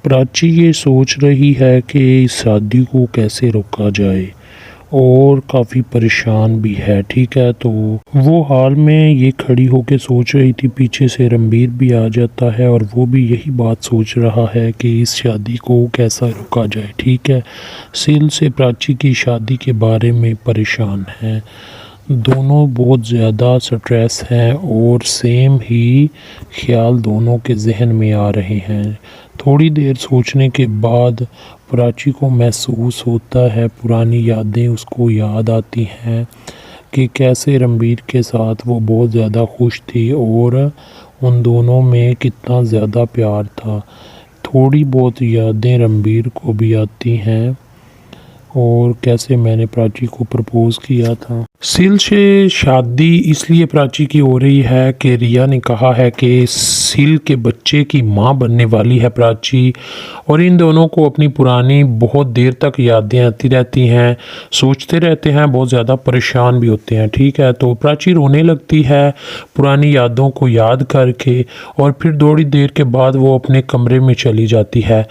प्राची ये सोच रही है कि इस शादी को कैसे रोका जाए और काफ़ी परेशान भी है। ठीक है, तो वो हाल में ये खड़ी होकर सोच रही थी, पीछे से रणबीर भी आ जाता है और वो भी यही बात सोच रहा है कि इस शादी को कैसा रोका जाए। ठीक है, सील से प्राची की शादी के बारे में परेशान हैं। दोनों बहुत ज़्यादा स्ट्रेस हैं और सेम ही ख्याल दोनों के जहन में आ रहे हैं। थोड़ी देर सोचने के बाद प्राची को महसूस होता है, पुरानी यादें उसको याद आती हैं कि कैसे रणबीर के साथ वो बहुत ज़्यादा खुश थी और उन दोनों में कितना ज़्यादा प्यार था। थोड़ी बहुत यादें रणबीर को भी आती हैं और कैसे मैंने प्राची को प्रपोज़ किया था। सील से शादी इसलिए प्राची की हो रही है कि रिया ने कहा है कि सील के बच्चे की माँ बनने वाली है प्राची, और इन दोनों को अपनी पुरानी बहुत देर तक यादें आती रहती हैं, सोचते रहते हैं, बहुत ज़्यादा परेशान भी होते हैं। ठीक है, तो प्राची रोने लगती है पुरानी यादों को याद करके और फिर थोड़ी देर के बाद वो अपने कमरे में चली जाती है।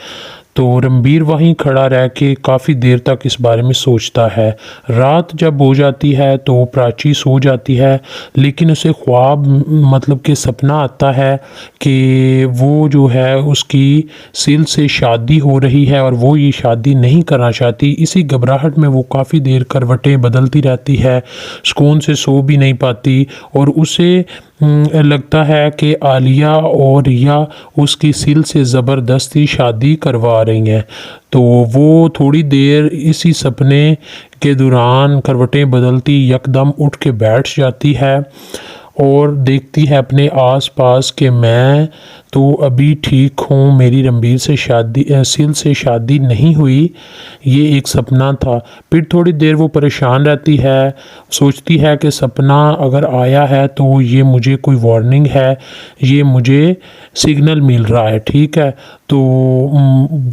तो रणबीर वहीं खड़ा रह के काफ़ी देर तक इस बारे में सोचता है। रात जब हो जाती है तो प्राची सो जाती है, लेकिन उसे ख्वाब मतलब कि सपना आता है कि वो जो है उसकी सील से शादी हो रही है और वो ये शादी नहीं करना चाहती। इसी घबराहट में वो काफ़ी देर करवटें बदलती रहती है, सुकून से सो भी नहीं पाती और उसे लगता है कि आलिया और रिया उसकी सील से ज़बरदस्ती शादी करवा रही हैं। तो वो थोड़ी देर इसी सपने के दौरान करवटें बदलती यकदम उठ के बैठ जाती है और देखती है अपने आसपास कि मैं तो अभी ठीक हूँ, मेरी रणबीर से शादी सील से शादी नहीं हुई, ये एक सपना था। फिर थोड़ी देर वो परेशान रहती है, सोचती है कि सपना अगर आया है तो ये मुझे कोई वार्निंग है, ये मुझे सिग्नल मिल रहा है। ठीक है, तो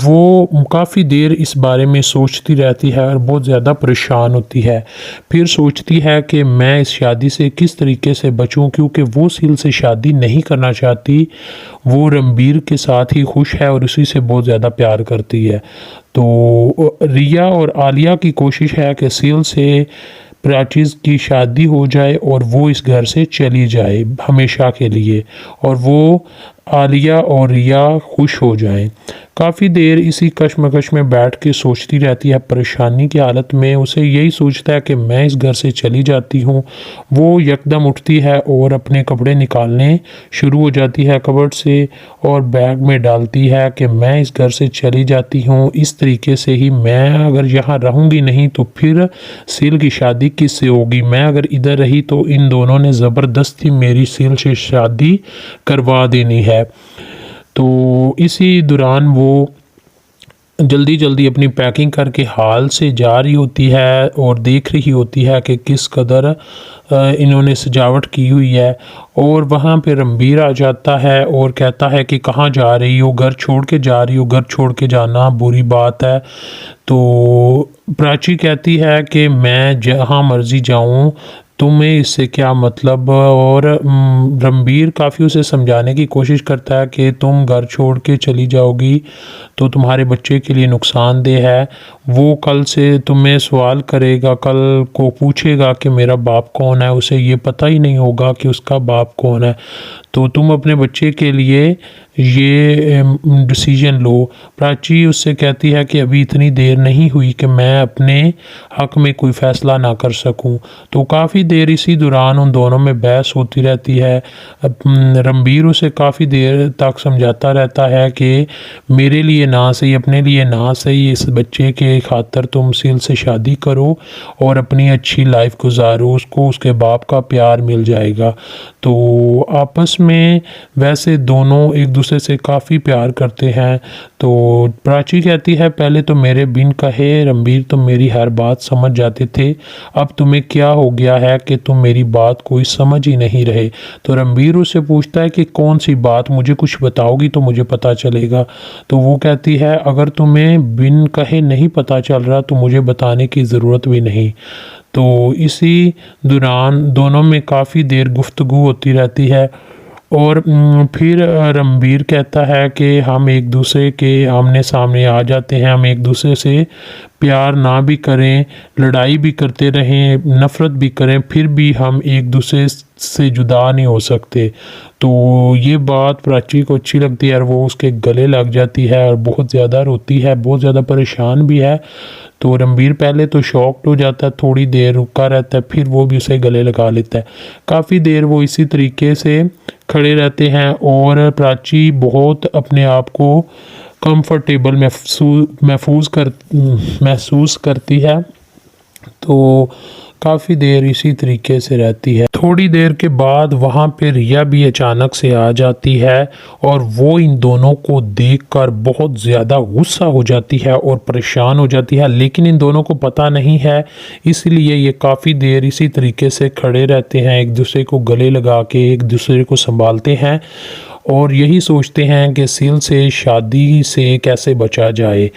वो काफ़ी देर इस बारे में सोचती रहती है और बहुत ज़्यादा परेशान होती है। फिर सोचती है कि मैं इस शादी से किस तरीके से बचूं, क्योंकि वो सील से शादी नहीं करना चाहती, वो रणबीर के साथ ही खुश है और उसी से बहुत ज़्यादा प्यार करती है। तो रिया और आलिया की कोशिश है कि सील से प्राची की शादी हो जाए और वो इस घर से चली जाए हमेशा के लिए, और वो आलिया और रिया खुश हो जाएं। काफ़ी देर इसी कश्मकश में बैठ के सोचती रहती है, परेशानी की हालत में। उसे यही सोचता है कि मैं इस घर से चली जाती हूँ। वो यकदम उठती है और अपने कपड़े निकालने शुरू हो जाती है कबर्ड से और बैग में डालती है कि मैं इस घर से चली जाती हूँ। इस तरीके से ही मैं अगर यहाँ रहूँगी नहीं तो फिर सील की शादी किससे होगी। मैं अगर इधर रही तो इन दोनों ने ज़बरदस्ती मेरी सील से शादी करवा देनी है। तो इसी दौरान वो जल्दी जल्दी अपनी पैकिंग करके हाल से जा रही होती है और देख रही होती है कि किस कदर इन्होंने सजावट की हुई है। और वहाँ पे रणबीर आ जाता है और कहता है कि कहाँ जा रही हो, घर छोड़ के जा रही हो, घर छोड़ के जाना बुरी बात है। तो प्राची कहती है कि मैं जहाँ मर्जी जाऊँ, तुम्हें इससे क्या मतलब। और रणबीर काफ़ी उसे समझाने की कोशिश करता है कि तुम घर छोड़ के चली जाओगी तो तुम्हारे बच्चे के लिए नुकसानदेह है। वो कल से तुम्हें सवाल करेगा, कल को पूछेगा कि मेरा बाप कौन है, उसे ये पता ही नहीं होगा कि उसका बाप कौन है। तो तुम अपने बच्चे के लिए ये डिसीजन लो। प्राची उससे कहती है कि अभी इतनी देर नहीं हुई कि मैं अपने हक में कोई फ़ैसला ना कर सकूं। तो काफ़ी देर इसी दौरान उन दोनों में बहस होती रहती है। रणबीर उसे काफ़ी देर तक समझाता रहता है कि मेरे लिए ना सही, अपने लिए ना सही, इस बच्चे के खातर तुम सील से शादी करो और अपनी अच्छी लाइफ गुजारो, उसको उसके बाप का प्यार मिल जाएगा। तो आपस में वैसे दोनों एक दूसरे से काफ़ी प्यार करते हैं। तो प्राची कहती है पहले तो मेरे बिन कहे रणबीर तुम मेरी हर बात समझ जाते थे, अब तुम्हें क्या हो गया है कि तुम मेरी बात कोई समझ ही नहीं रहे। तो रणबीर उससे पूछता है कि कौन सी बात, मुझे कुछ बताओगी तो मुझे पता चलेगा। तो वो कहती है अगर तुम्हें बिन कहे नहीं पता चल रहा तो मुझे बताने की ज़रूरत भी नहीं। तो इसी दौरान दोनों में काफ़ी देर गुफ्तगू होती रहती है और फिर रणबीर कहता है कि हम एक दूसरे के आमने सामने आ जाते हैं, हम एक दूसरे से प्यार ना भी करें, लड़ाई भी करते रहें, नफ़रत भी करें, फिर भी हम एक दूसरे से जुदा नहीं हो सकते। तो ये बात प्राची को अच्छी लगती है और वो उसके गले लग जाती है और बहुत ज़्यादा रोती है, बहुत ज़्यादा परेशान भी है। तो रणबीर पहले तो शॉक्ड हो जाता है, थोड़ी देर रुका रहता है, फिर वो भी उसे गले लगा लेता है। काफ़ी देर वो इसी तरीके से खड़े रहते हैं और प्राची बहुत अपने आप को कंफर्टेबल महसूस करती है। तो काफ़ी देर इसी तरीके से रहती है। थोड़ी देर के बाद वहाँ पे रिया भी अचानक से आ जाती है और वो इन दोनों को देखकर बहुत ज़्यादा गुस्सा हो जाती है और परेशान हो जाती है, लेकिन इन दोनों को पता नहीं है, इसलिए ये काफ़ी देर इसी तरीके से खड़े रहते हैं, एक दूसरे को गले लगा के एक दूसरे को संभालते हैं और यही सोचते हैं कि सिल से शादी से कैसे बचा जाए।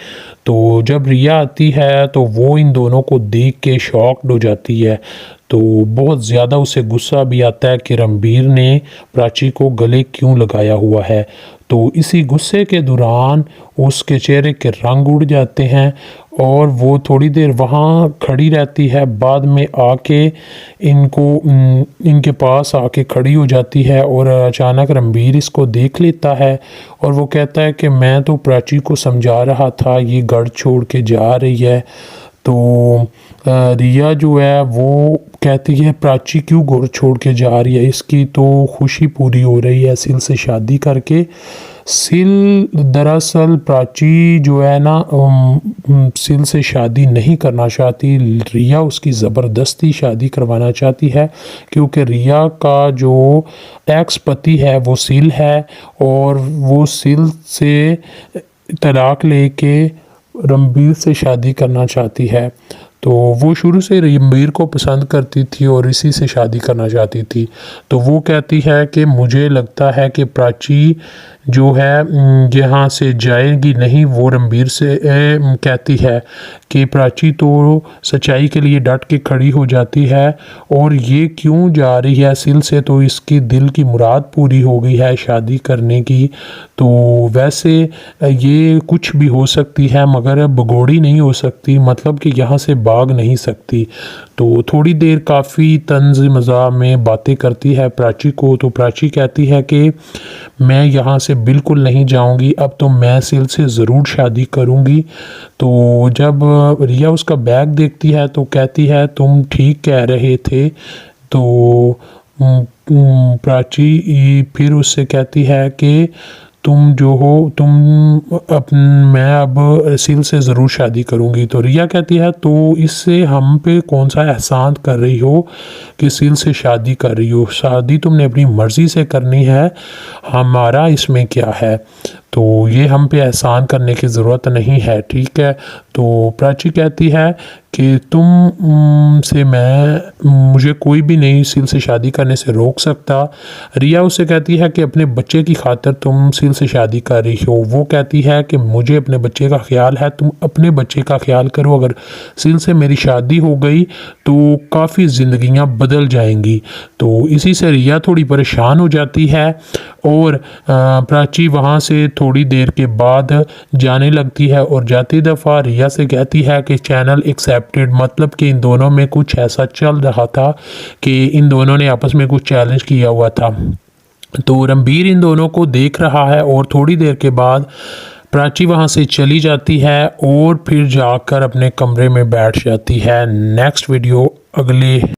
तो जब रिया आती है तो वो इन दोनों को देख के शॉक्ड हो जाती है। तो बहुत ज़्यादा उसे गुस्सा भी आता है कि रणबीर ने प्राची को गले क्यों लगाया हुआ है। तो इसी गुस्से के दौरान उसके चेहरे के रंग उड़ जाते हैं और वो थोड़ी देर वहाँ खड़ी रहती है, बाद में आके इनके पास आके खड़ी हो जाती है और अचानक रणबीर इसको देख लेता है और वो कहता है कि मैं तो प्राची को समझा रहा था ये घर छोड़ के जा रही है। तो रिया जो है वो कहती है प्राची क्यों घर छोड़ के जा रही है, इसकी तो खुशी पूरी हो रही है सिल से शादी करके। सिल दरअसल प्राची जो है ना सिल से शादी नहीं करना चाहती, रिया उसकी ज़बरदस्ती शादी करवाना चाहती है क्योंकि रिया का जो एक्स पति है वो सिल है और वो सिल से तलाक लेके रणबीर से शादी करना चाहती है। तो वो शुरू से रणबीर को पसंद करती थी और इसी से शादी करना चाहती थी। तो वो कहती है कि मुझे लगता है कि प्राची जो है यहाँ से जाएगी नहीं। वो रणबीर से कहती है कि प्राची तो सच्चाई के लिए डट के खड़ी हो जाती है और ये क्यों जा रही है सिल से, तो इसकी दिल की मुराद पूरी हो गई है शादी करने की। तो वैसे ये कुछ भी हो सकती है मगर भगोड़ी नहीं हो सकती, मतलब कि यहाँ से भाग नहीं सकती। तो थोड़ी देर काफ़ी तंज मज़ा में बातें करती है प्राची को। तो प्राची कहती है कि मैं यहाँ से बिल्कुल नहीं जाऊँगी, अब तो मैं सिल से ज़रूर शादी करूँगी। तो जब रिया उसका बैग देखती है तो कहती है तुम ठीक कह रहे थे। तो प्राची फिर उससे कहती है कि तुम जो हो मैं अब सिल से ज़रूर शादी करूँगी। तो रिया कहती है तो इससे हम पे कौन सा एहसान कर रही हो कि सिल से शादी कर रही हो, शादी तुमने अपनी मर्ज़ी से करनी है, हमारा इसमें क्या है। तो ये हम पे एहसान करने की ज़रूरत नहीं है, ठीक है। तो प्राची कहती है कि तुम मुझे कोई भी नहीं सिल से शादी करने से रोक सकता। रिया उससे कहती है कि अपने बच्चे की खातिर तुम सिल से शादी कर रही हो। वो कहती है कि मुझे अपने बच्चे का ख्याल है, तुम अपने बच्चे का ख्याल करो, अगर सिल से मेरी शादी हो गई तो काफ़ी ज़िंदगियां बदल जाएंगी। तो इसी से रिया थोड़ी परेशान हो जाती है और प्राची वहाँ से थोड़ी देर के बाद जाने लगती है और जाती दफ़ा रिया से कहती है कि चैनल एक्सेप्टेड, मतलब कि इन दोनों में कुछ ऐसा चल रहा था कि इन दोनों ने आपस में कुछ चैलेंज किया हुआ था। तो रणबीर इन दोनों को देख रहा है और थोड़ी देर के बाद प्राची वहाँ से चली जाती है और फिर जाकर अपने कमरे में बैठ जाती है। नेक्स्ट वीडियो अगले